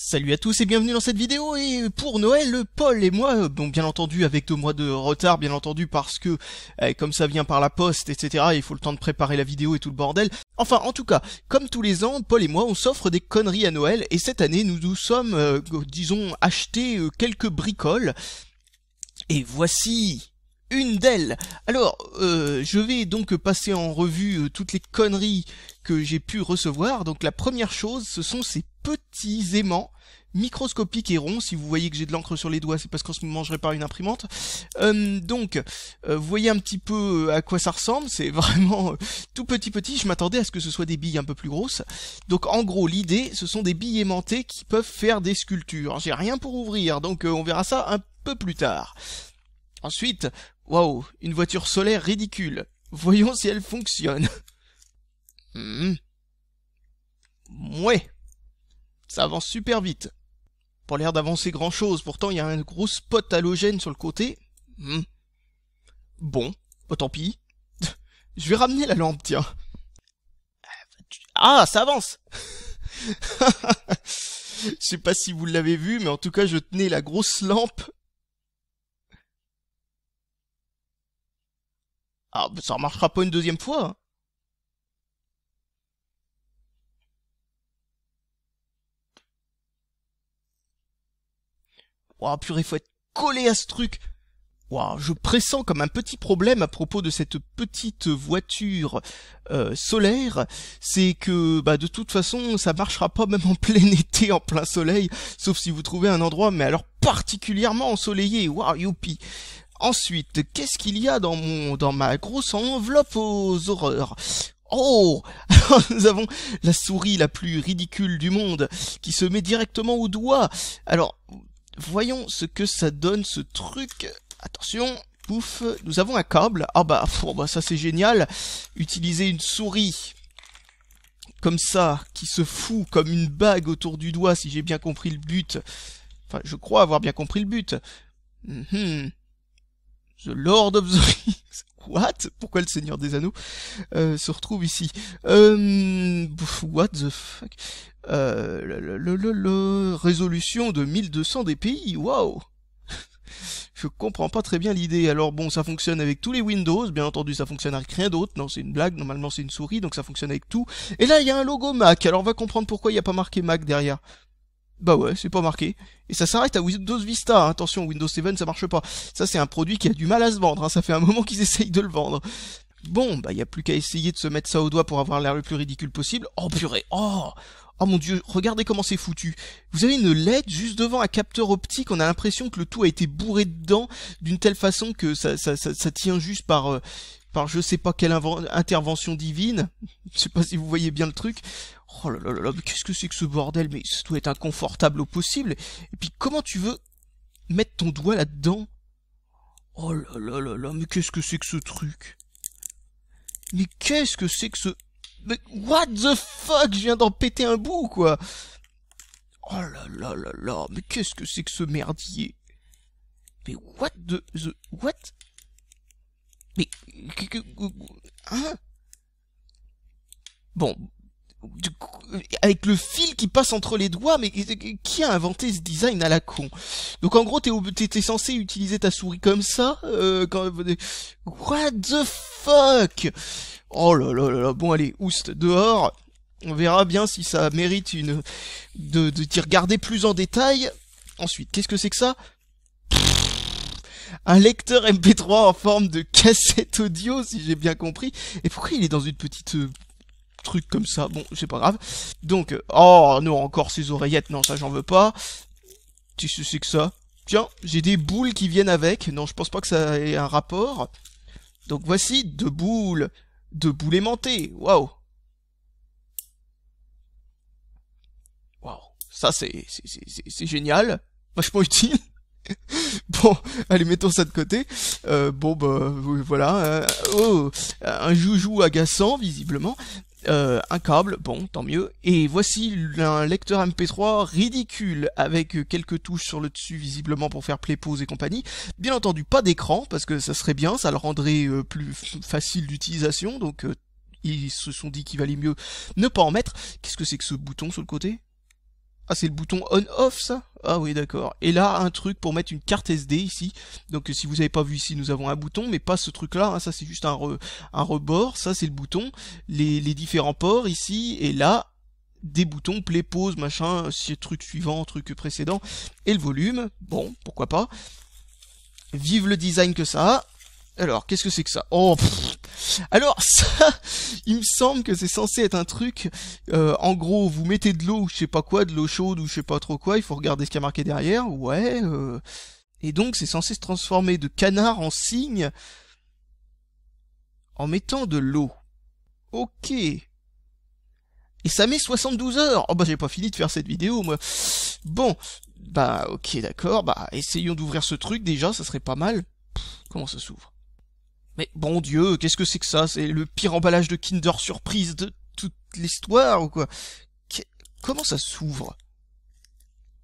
Salut à tous et bienvenue dans cette vidéo. Et pour Noël, Paul et moi, bon bien entendu avec 2 mois de retard, bien entendu parce que comme ça vient par la poste, etc. Il faut le temps de préparer la vidéo et tout le bordel. Enfin en tout cas, comme tous les ans, Paul et moi on s'offre des conneries à Noël. Et cette année nous nous sommes, disons, acheté quelques bricoles. Et voici une d'elles. Alors, je vais donc passer en revue toutes les conneries que j'ai pu recevoir. Donc la première chose, ce sont ces petits aimants microscopiques et ronds. Si vous voyez que j'ai de l'encre sur les doigts, c'est parce qu'on se mangerait par une imprimante. Vous voyez un petit peu à quoi ça ressemble. C'est vraiment tout petit. Je m'attendais à ce que ce soit des billes un peu plus grosses. Donc en gros, l'idée, ce sont des billes aimantées qui peuvent faire des sculptures. J'ai rien pour ouvrir, donc on verra ça un peu plus tard. Ensuite, waouh, une voiture solaire ridicule. Voyons si elle fonctionne. Ouais, ça avance super vite. Pas l'air d'avancer grand chose, pourtant il y a un gros spot halogène sur le côté. Bon, bah tant pis. Je vais ramener la lampe, tiens. Ah, ça avance. Je sais pas si vous l'avez vu, mais en tout cas je tenais la grosse lampe. Ah, bah ça ne marchera pas une deuxième fois. Hein. Ouah, purée, faut être collé à ce truc. Ouah, je pressens comme un petit problème à propos de cette petite voiture solaire, c'est que bah de toute façon ça marchera pas même en plein été, en plein soleil, sauf si vous trouvez un endroit, mais alors particulièrement ensoleillé. Ouah, youpi. Ensuite, qu'est-ce qu'il y a dans ma grosse enveloppe aux horreurs? Oh, nous avons la souris la plus ridicule du monde qui se met directement au doigt. Alors, voyons ce que ça donne ce truc. Attention, pouf, nous avons un câble. Ah bah, ça c'est génial. Utiliser une souris comme ça, qui se fout comme une bague autour du doigt, si j'ai bien compris le but. Enfin, je crois avoir bien compris le but. The Lord of the Rings. What? Pourquoi le Seigneur des Anneaux se retrouve ici? What the fuck? Résolution de 1200 dpi. Waouh! Je comprends pas très bien l'idée. Alors bon, ça fonctionne avec tous les Windows, bien entendu ça fonctionne avec rien d'autre. Non, c'est une blague, normalement c'est une souris, donc ça fonctionne avec tout. Et là, il y a un logo Mac, alors on va comprendre pourquoi il n'y a pas marqué Mac derrière. Bah ouais, c'est pas marqué. Et ça s'arrête à Windows Vista, hein. Attention, Windows 7 ça marche pas. Ça c'est un produit qui a du mal à se vendre, hein. Ça fait un moment qu'ils essayent de le vendre. Bon, bah y a plus qu'à essayer de se mettre ça au doigt pour avoir l'air le plus ridicule possible. Oh purée, oh mon dieu, regardez comment c'est foutu. Vous avez une LED juste devant un capteur optique, on a l'impression que le tout a été bourré dedans d'une telle façon que ça tient juste par je sais pas quelle intervention divine. Je sais pas si vous voyez bien le truc. Oh là là là là, mais qu'est-ce que c'est que ce bordel? Mais ça doit être inconfortable au possible. Et puis comment tu veux mettre ton doigt là-dedans? Oh là là là là, mais qu'est-ce que c'est que ce truc? Mais qu'est-ce que c'est que ce... Mais what the fuck? Je viens d'en péter un bout, quoi. Oh là là là là, mais qu'est-ce que c'est que ce merdier? Mais what the... What? Mais... Hein? Bon... Avec le fil qui passe entre les doigts, mais qui a inventé ce design à la con? Donc en gros, t'es censé utiliser ta souris comme ça What the fuck? Oh là là là là, bon allez, oust, dehors. On verra bien si ça mérite d'y regarder plus en détail. Ensuite, qu'est-ce que c'est que ça? Un lecteur MP3 en forme de cassette audio, si j'ai bien compris. Et pourquoi il est dans une petite... truc comme ça, bon, c'est pas grave. Donc, oh non, encore ces oreillettes, non, ça j'en veux pas. Qu'est-ce que c'est que ça? Tiens, j'ai des boules qui viennent avec. Non, je pense pas que ça ait un rapport. Donc voici deux boules aimantées. Waouh. Waouh, ça c'est génial. Vachement utile. Bon, allez, mettons ça de côté. Bon, bah, voilà. Un joujou agaçant, visiblement. Un câble, bon, tant mieux. Et voici un lecteur MP3 ridicule, avec quelques touches sur le dessus, visiblement pour faire play, pause et compagnie. Bien entendu, pas d'écran, parce que ça serait bien, ça le rendrait plus facile d'utilisation, donc ils se sont dit qu'il valait mieux ne pas en mettre. Qu'est-ce que c'est que ce bouton sur le côté? Ah, c'est le bouton on-off, ça? Ah oui, d'accord. Et là, un truc pour mettre une carte SD ici. Donc, si vous n'avez pas vu ici, nous avons un bouton, mais pas ce truc-là. Hein. Ça, c'est juste un rebord. Ça, c'est le bouton. Les différents ports ici. Et là, des boutons play, pause, machin, truc suivant, truc précédent. Et le volume. Bon, pourquoi pas. Vive le design que ça a. Alors, qu'est-ce que c'est que ça? Oh, alors ça, il me semble que c'est censé être un truc, en gros, vous mettez de l'eau, je sais pas quoi, de l'eau chaude ou je sais pas trop quoi, il faut regarder ce qu'il y a marqué derrière, ouais, et donc c'est censé se transformer de canard en cygne en mettant de l'eau. Ok. Et ça met 72 heures. Oh bah j'ai pas fini de faire cette vidéo, moi. Bon, bah ok, d'accord, bah essayons d'ouvrir ce truc déjà, ça serait pas mal. Comment ça s'ouvre? Mais bon Dieu, qu'est-ce que c'est que ça? C'est le pire emballage de Kinder Surprise de toute l'histoire ou quoi? Comment ça s'ouvre?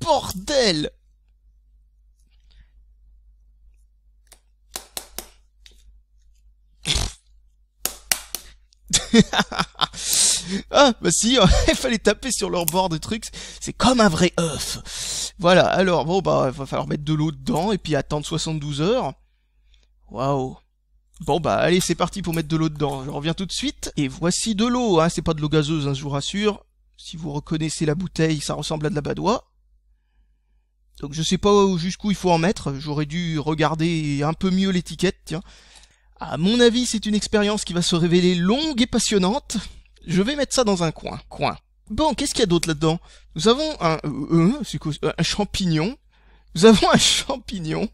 Bordel! Ah, bah si, il fallait taper sur leur bord de trucs, c'est comme un vrai œuf. Voilà, alors bon bah il va falloir mettre de l'eau dedans et puis attendre 72 heures. Waouh. Bon bah allez, c'est parti pour mettre de l'eau dedans, je reviens tout de suite. Et voici de l'eau, hein, c'est pas de l'eau gazeuse, hein, je vous rassure. Si vous reconnaissez la bouteille, ça ressemble à de la badoie. Donc je sais pas jusqu'où il faut en mettre, j'aurais dû regarder un peu mieux l'étiquette, tiens. À mon avis, c'est une expérience qui va se révéler longue et passionnante. Je vais mettre ça dans un coin. Bon, qu'est-ce qu'il y a d'autre là-dedans? Nous avons un champignon. Nous avons un champignon.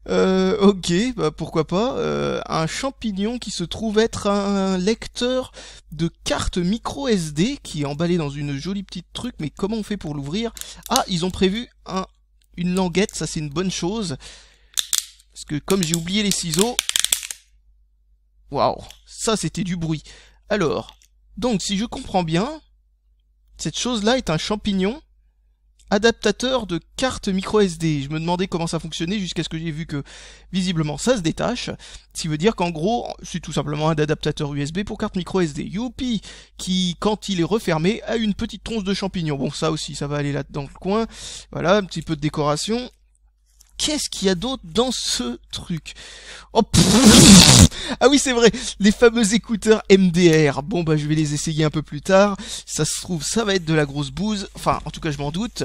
Ok, bah pourquoi pas. Un champignon qui se trouve être un lecteur de carte micro SD qui est emballé dans une jolie petite truc. Mais comment on fait pour l'ouvrir? Ah, ils ont prévu une languette, ça c'est une bonne chose. Parce que comme j'ai oublié les ciseaux... Waouh, ça c'était du bruit. Alors, donc si je comprends bien, cette chose-là est un champignon adaptateur de carte micro SD. Je me demandais comment ça fonctionnait jusqu'à ce que j'ai vu que visiblement ça se détache. Ce qui veut dire qu'en gros, c'est tout simplement un adaptateur USB pour carte micro SD. Youpi, qui quand il est refermé a une petite tronche de champignon. Bon, ça aussi, ça va aller là dans le coin. Voilà, un petit peu de décoration. Qu'est-ce qu'il y a d'autre dans ce truc? Oh, ah oui, c'est vrai, les fameux écouteurs MDR. Bon, bah, je vais les essayer un peu plus tard. Ça se trouve, ça va être de la grosse bouse. Enfin, en tout cas, je m'en doute.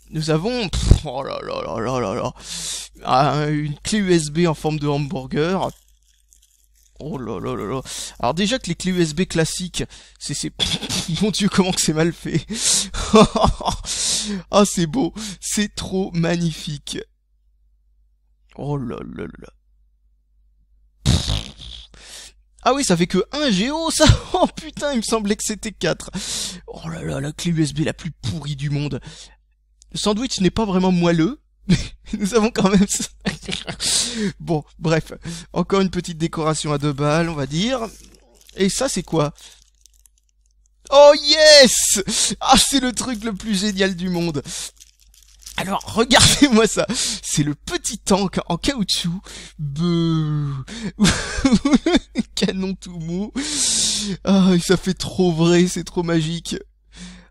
Nous avons... oh là là là là là là. Une clé USB en forme de hamburger. Oh là là là là. Alors déjà que les clés USB classiques, c'est... Mon Dieu, comment que c'est mal fait. Ah, c'est beau. C'est trop magnifique. Oh là là là. Ah oui, ça fait que 1 Go, ça. Oh putain, il me semblait que c'était 4. Oh là là, la clé USB la plus pourrie du monde. Le sandwich n'est pas vraiment moelleux, mais nous avons quand même... Bon, bref. Encore une petite décoration à 2 balles, on va dire. Et ça, c'est quoi? Oh yes! Ah, c'est le truc le plus génial du monde. Alors, regardez-moi ça. C'est le petit tank en caoutchouc. Canon tout mou. Ah, ça fait trop vrai, c'est trop magique.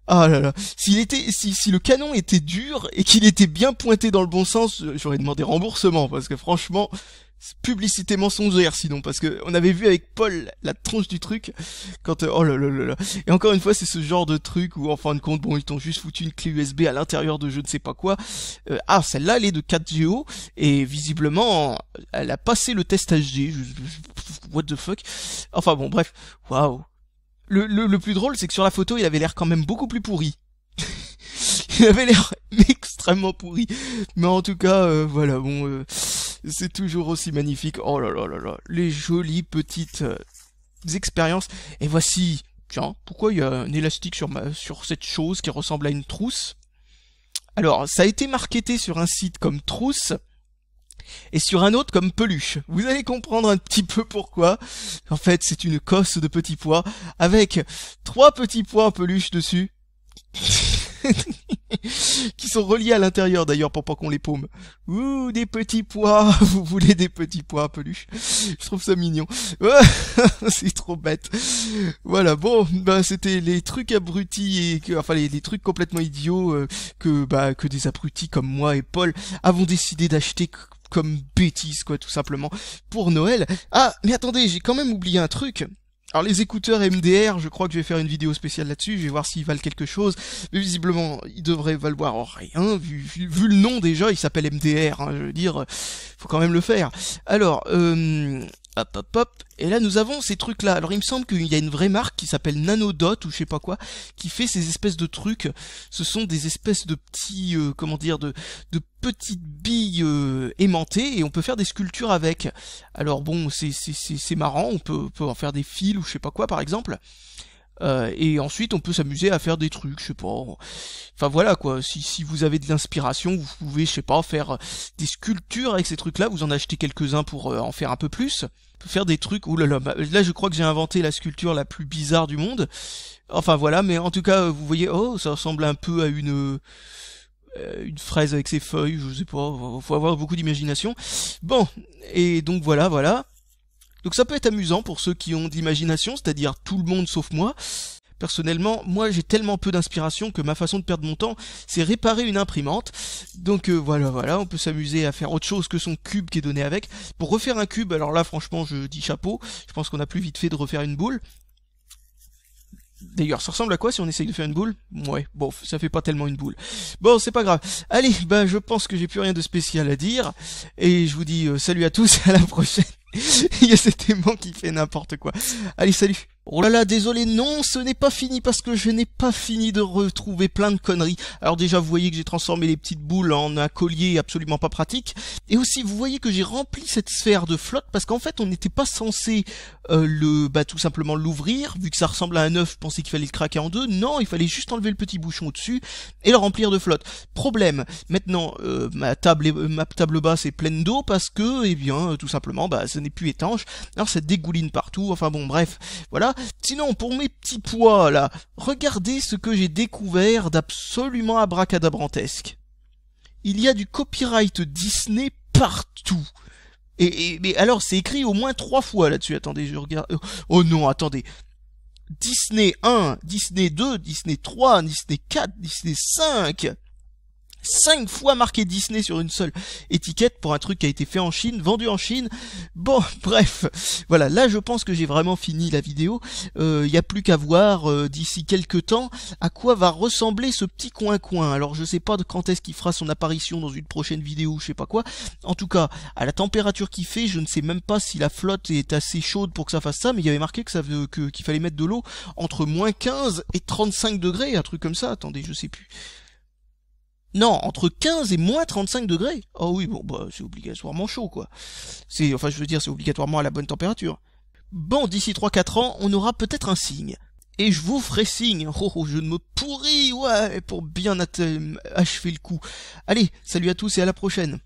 Ah là là. Si le canon était dur et qu'il était bien pointé dans le bon sens, j'aurais demandé remboursement parce que franchement, c'est publicité mensongère sinon, parce que on avait vu avec Paul la tronche du truc quand oh là là là là. Et encore une fois, c'est ce genre de truc où en fin de compte, bon, ils t'ont juste foutu une clé USB à l'intérieur de je ne sais pas quoi. Ah, celle-là, elle est de 4 Go et visiblement, elle a passé le test HD. What the fuck? Enfin bon, bref. Waouh. Le plus drôle, c'est que sur la photo, il avait l'air quand même beaucoup plus pourri. Il avait l'air extrêmement pourri. Mais en tout cas, voilà, bon, c'est toujours aussi magnifique. Oh là là là là, les jolies petites expériences. Et voici, tiens, pourquoi il y a un élastique sur cette chose qui ressemble à une trousse? Alors, ça a été marketé sur un site comme trousse, et sur un autre comme peluche. Vous allez comprendre un petit peu pourquoi. En fait, c'est une cosse de petits pois avec 3 petits pois en peluche dessus. qui sont reliés à l'intérieur d'ailleurs pour pas qu'on les paume. Ouh, des petits pois, vous voulez des petits pois peluche? Je trouve ça mignon. C'est trop bête. Voilà, bon, bah c'était les trucs abrutis et que, enfin les trucs complètement idiots que des abrutis comme moi et Paul avons décidé d'acheter comme bêtises quoi, tout simplement pour Noël. Ah, mais attendez, j'ai quand même oublié un truc. Alors les écouteurs MDR, je crois que je vais faire une vidéo spéciale là-dessus, je vais voir s'ils valent quelque chose, mais visiblement ils devraient valoir rien, vu le nom déjà, il s'appelle MDR, hein, je veux dire, faut quand même le faire. Alors, hop, et là nous avons ces trucs-là. Alors il me semble qu'il y a une vraie marque qui s'appelle Nanodot ou je sais pas quoi, qui fait ces espèces de trucs. Ce sont des espèces de petits, comment dire, de petites billes aimantées et on peut faire des sculptures avec. Alors bon, c'est marrant, on peut en faire des fils ou je sais pas quoi par exemple. Et ensuite on peut s'amuser à faire des trucs, je sais pas. Enfin voilà quoi, si vous avez de l'inspiration, vous pouvez, je sais pas, faire des sculptures avec ces trucs-là, vous en achetez quelques-uns pour en faire un peu plus. On peut faire des trucs, oulala, là je crois que j'ai inventé la sculpture la plus bizarre du monde. Enfin voilà, mais en tout cas, vous voyez, oh, ça ressemble un peu à une fraise avec ses feuilles, je sais pas, faut avoir beaucoup d'imagination. Bon, et donc voilà. Donc ça peut être amusant pour ceux qui ont d'imagination, c'est-à-dire tout le monde sauf moi. Personnellement, moi j'ai tellement peu d'inspiration que ma façon de perdre mon temps, c'est réparer une imprimante. Donc voilà, on peut s'amuser à faire autre chose que son cube qui est donné avec. Pour refaire un cube, alors là franchement je dis chapeau, je pense qu'on a plus vite fait de refaire une boule. D'ailleurs, ça ressemble à quoi si on essaye de faire une boule? Ouais, bon, ça fait pas tellement une boule. Bon, c'est pas grave. Allez, je pense que j'ai plus rien de spécial à dire. Et je vous dis salut à tous et à la prochaine. Il y a cet aimant qui fait n'importe quoi. Allez, salut. Oh là là, désolé, non, ce n'est pas fini parce que je n'ai pas fini de retrouver plein de conneries. Alors déjà, vous voyez que j'ai transformé les petites boules en un collier absolument pas pratique. Et aussi, vous voyez que j'ai rempli cette sphère de flotte parce qu'en fait, on n'était pas censé tout simplement l'ouvrir. Vu que ça ressemble à un œuf, je pensais qu'il fallait le craquer en deux. Non, il fallait juste enlever le petit bouchon au-dessus et le remplir de flotte. Problème, maintenant, ma table basse est pleine d'eau parce que, eh bien, tout simplement, ce n'est plus étanche. Alors ça dégouline partout, enfin bon, bref, voilà. Sinon, pour mes petits pois, là, regardez ce que j'ai découvert d'absolument abracadabrantesque. Il y a du copyright Disney partout. Mais alors, c'est écrit au moins 3 fois là-dessus. Attendez, je regarde. Oh non, attendez. Disney 1, Disney 2, Disney 3, Disney 4, Disney 5... 5 fois marqué Disney sur une seule étiquette pour un truc qui a été fait en Chine, vendu en Chine. Bon, bref, voilà, là je pense que j'ai vraiment fini la vidéo. Il n'y a plus qu'à voir d'ici quelques temps à quoi va ressembler ce petit coin-coin. Alors je sais pas de quand est-ce qu'il fera son apparition dans une prochaine vidéo, je sais pas quoi. En tout cas, à la température qu'il fait, je ne sais même pas si la flotte est assez chaude pour que ça fasse ça, mais il y avait marqué que qu'il fallait mettre de l'eau entre moins 15 et 35 degrés, un truc comme ça. Attendez, je sais plus. Non, entre 15 et moins 35 degrés. Oh oui, bon, c'est obligatoirement chaud, quoi. C'est obligatoirement à la bonne température. Bon, d'ici 3-4 ans, on aura peut-être un signe. Et je vous ferai signe. Oh, je ne me pourris, ouais, pour bien achever le coup. Allez, salut à tous et à la prochaine.